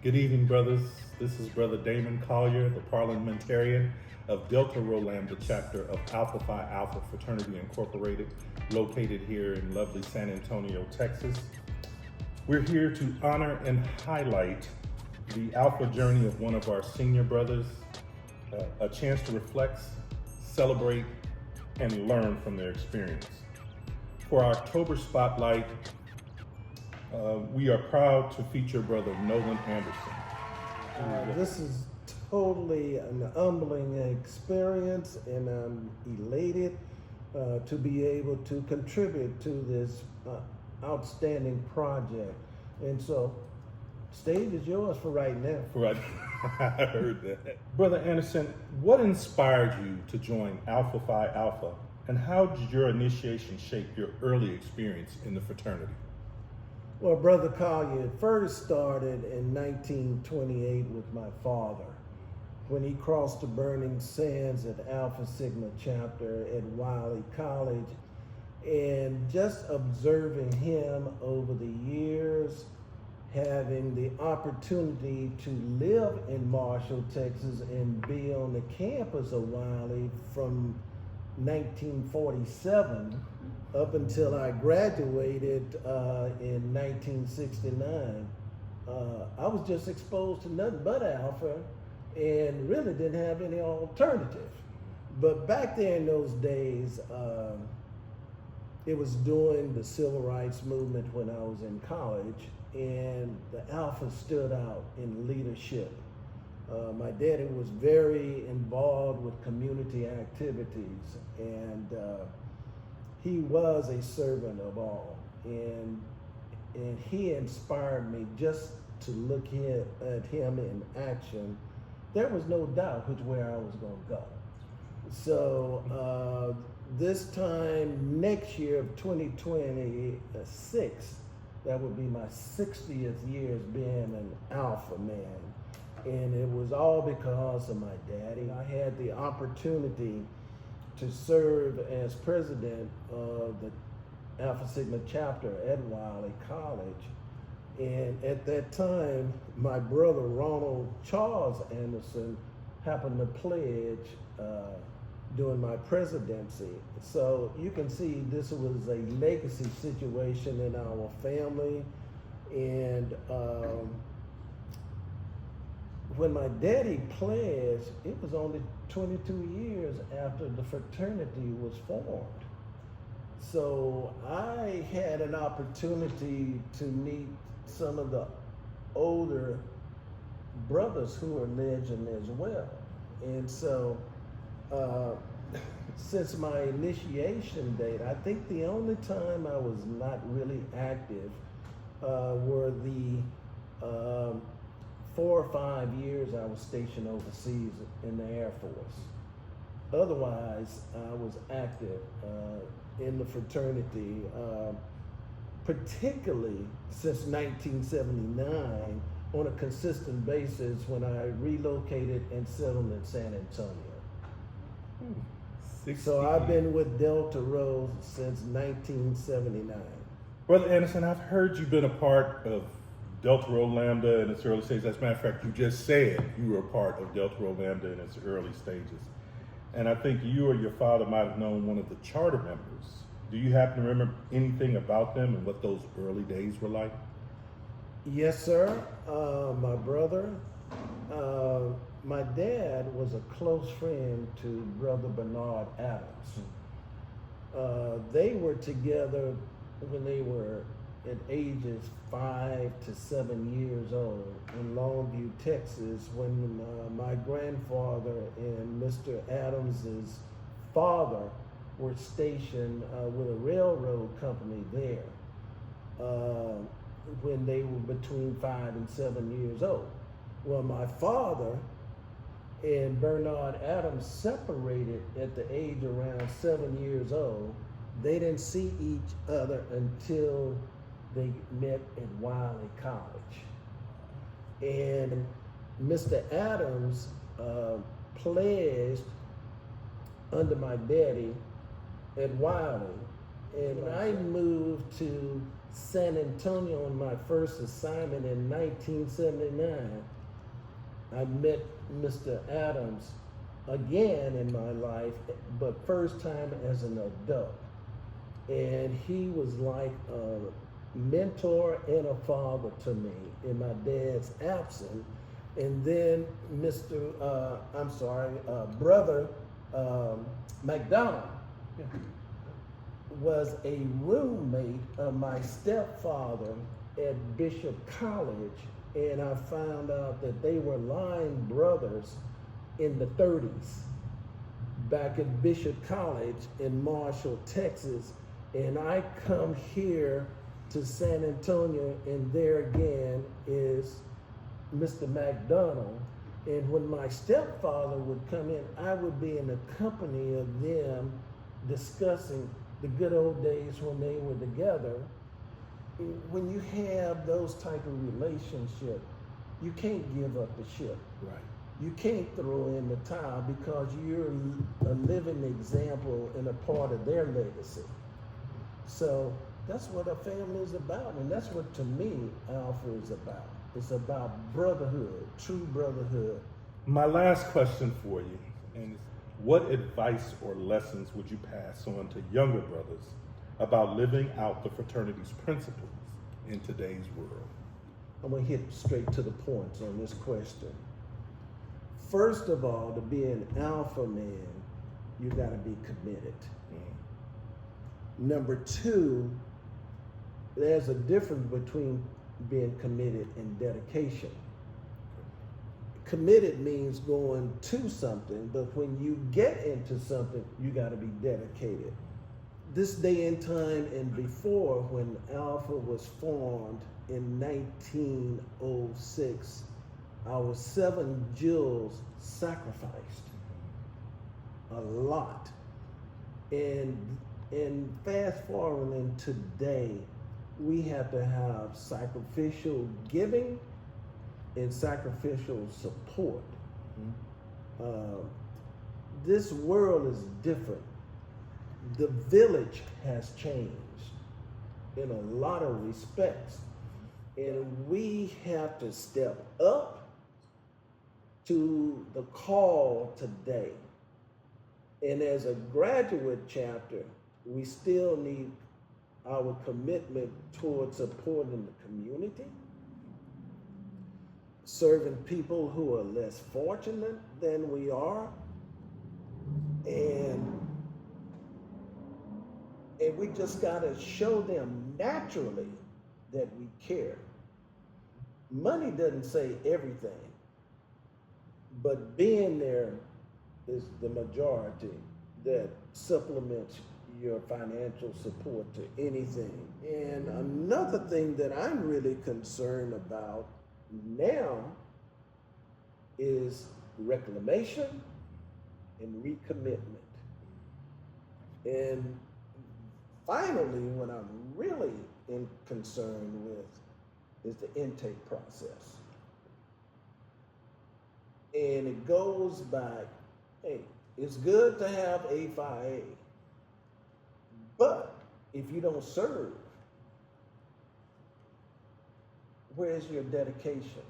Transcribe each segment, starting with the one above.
Good evening, brothers. This is Brother Damon Collier, the parliamentarian of Delta Rho Lambda chapter of Alpha Phi Alpha Fraternity Incorporated, located here in lovely San Antonio, Texas. We're here to honor and highlight the Alpha journey of one of our senior brothers, a chance to reflect, celebrate, and learn from their experience. For our October Spotlight, we are proud to feature Brother Nolan Anderson. This is totally an humbling experience, and I'm elated to be able to contribute to this outstanding project. And so, stage is yours for right now. Right, I heard that. Brother Anderson, what inspired you to join Alpha Phi Alpha, and how did your initiation shape your early experience in the fraternity? Well, Brother Collier, it first started in 1928 with my father when he crossed the burning sands at Alpha Sigma chapter at Wiley College. And just observing him over the years, having the opportunity to live in Marshall, Texas, and be on the campus of Wiley from 1947 up until I graduated in 1969, I was just exposed to nothing but Alpha and really didn't have any alternative. But back there in those days, it was during the civil rights movement when I was in college, and the Alpha stood out in leadership. My daddy was very involved with community activities, and he was a servant of all, and he inspired me just to look at him in action. There was no doubt which way I was going to go. So this time next year of 2026, that would be my 60th year as being an Alpha man. And it was all because of my daddy. I had the opportunity to serve as president of the Alpha Sigma chapter at Wiley College. And at that time, my brother Ronald Charles Anderson happened to pledge during my presidency. So you can see this was a legacy situation in our family. And when my daddy pledged, it was only 22 years after the fraternity was formed. So I had an opportunity to meet some of the older brothers who are legend as well. And so since my initiation date, I think the only time I was not really active were the 4 or 5 years I was stationed overseas in the Air Force. Otherwise, I was active in the fraternity, particularly since 1979 on a consistent basis when I relocated and settled in San Antonio. So I've been with Delta Rho since 1979. Brother Anderson, I've heard you've been a part of Delta Rho Lambda in its early stages. As a matter of fact, you just said you were a part of Delta Rho Lambda in its early stages. And I think you or your father might have known one of the charter members. Do you happen to remember anything about them and what those early days were like? Yes, sir. My brother, my dad was a close friend to Brother Bernard Adams. They were together when they were at ages 5 to 7 years old in Longview, Texas, when my grandfather and Mr. Adams's father were stationed with a railroad company there when they were between 5 and 7 years old. Well, my father and Bernard Adams separated at the age around 7 years old. They didn't see each other until they met at Wiley College. And Mr. Adams pledged under my daddy at Wiley, And I moved to San Antonio on my first assignment in 1979. I met Mr. Adams again in my life, but first time as an adult. And he was like a mentor and a father to me in my dad's absence. And then Brother McDonald was a roommate of my stepfather at Bishop College, and I found out that they were line brothers in the 30s back at Bishop College in Marshall, Texas. And I come here to San Antonio, and there again is Mr. McDonald. And when my stepfather would come in, I would be in the company of them discussing the good old days when they were together. When you have those type of relationships, you can't give up the ship. Right. You can't throw in the towel because you're a living example and a part of their legacy. So that's what a family is about, and that's what, to me, Alpha is about. It's about brotherhood, true brotherhood. My last question for you, and what advice or lessons would you pass on to younger brothers about living out the fraternity's principles in today's world? I'm gonna hit straight to the points on this question. First of all, to be an alpha man, you gotta be committed. Number two, there's a difference between being committed and dedication. Committed means going to something, but when you get into something, you got to be dedicated. This day and time and before, when Alpha was formed in 1906, our 7 jewels sacrificed a lot. And fast forwarding today, we have to have sacrificial giving and sacrificial support. This world is different. The village has changed in a lot of respects, and we have to step up to the call today. And as a graduate chapter, we still need our commitment towards supporting the community, serving people who are less fortunate than we are, and we just gotta show them naturally that we care. Money doesn't say everything, but being there is the majority that supplements your financial support to anything. And another thing that I'm really concerned about now is reclamation and recommitment. And finally, what I'm really concerned with is the intake process. And it goes back, hey, it's good to have A5A, but if you don't serve, where's your dedication?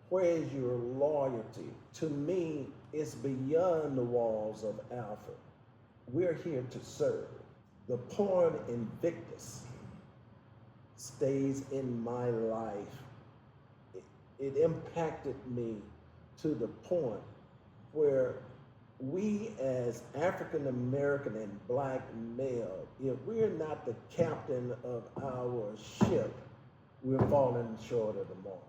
Where's your loyalty? To me, it's beyond the walls of Alpha. We're here to serve. The poem Invictus stays in my life. It impacted me to the point where we as African American and Black male, if we're not the captain of our ship, we're falling short of the mark.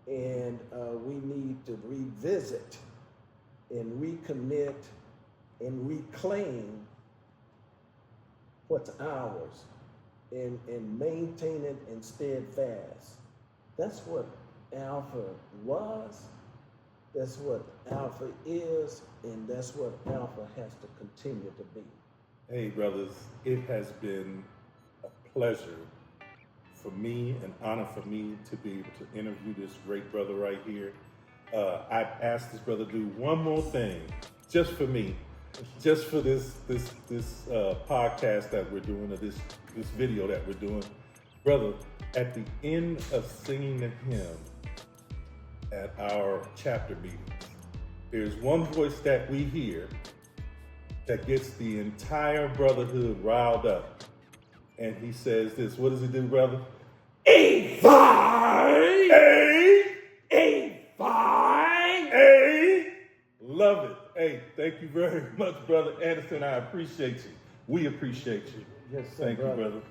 And we need to revisit and recommit and reclaim what's ours and maintain it and steadfast. That's what Alpha was, that's what Alpha is, and that's what Alpha has to continue to be. Hey, brothers, it has been a pleasure for me, an honor for me to be able to interview this great brother right here. I've asked this brother to do one more thing, just for me. just for this podcast that we're doing, or this video that we're doing, brother, at the end of singing the hymn at our chapter meetings, there's one voice that we hear that gets the entire brotherhood riled up. And he says this. What does he do, brother? A5! A5! Love it. Hey, thank you very much, Brother Anderson. I appreciate you. We appreciate you. Yes, sir, thank brother. you, brother.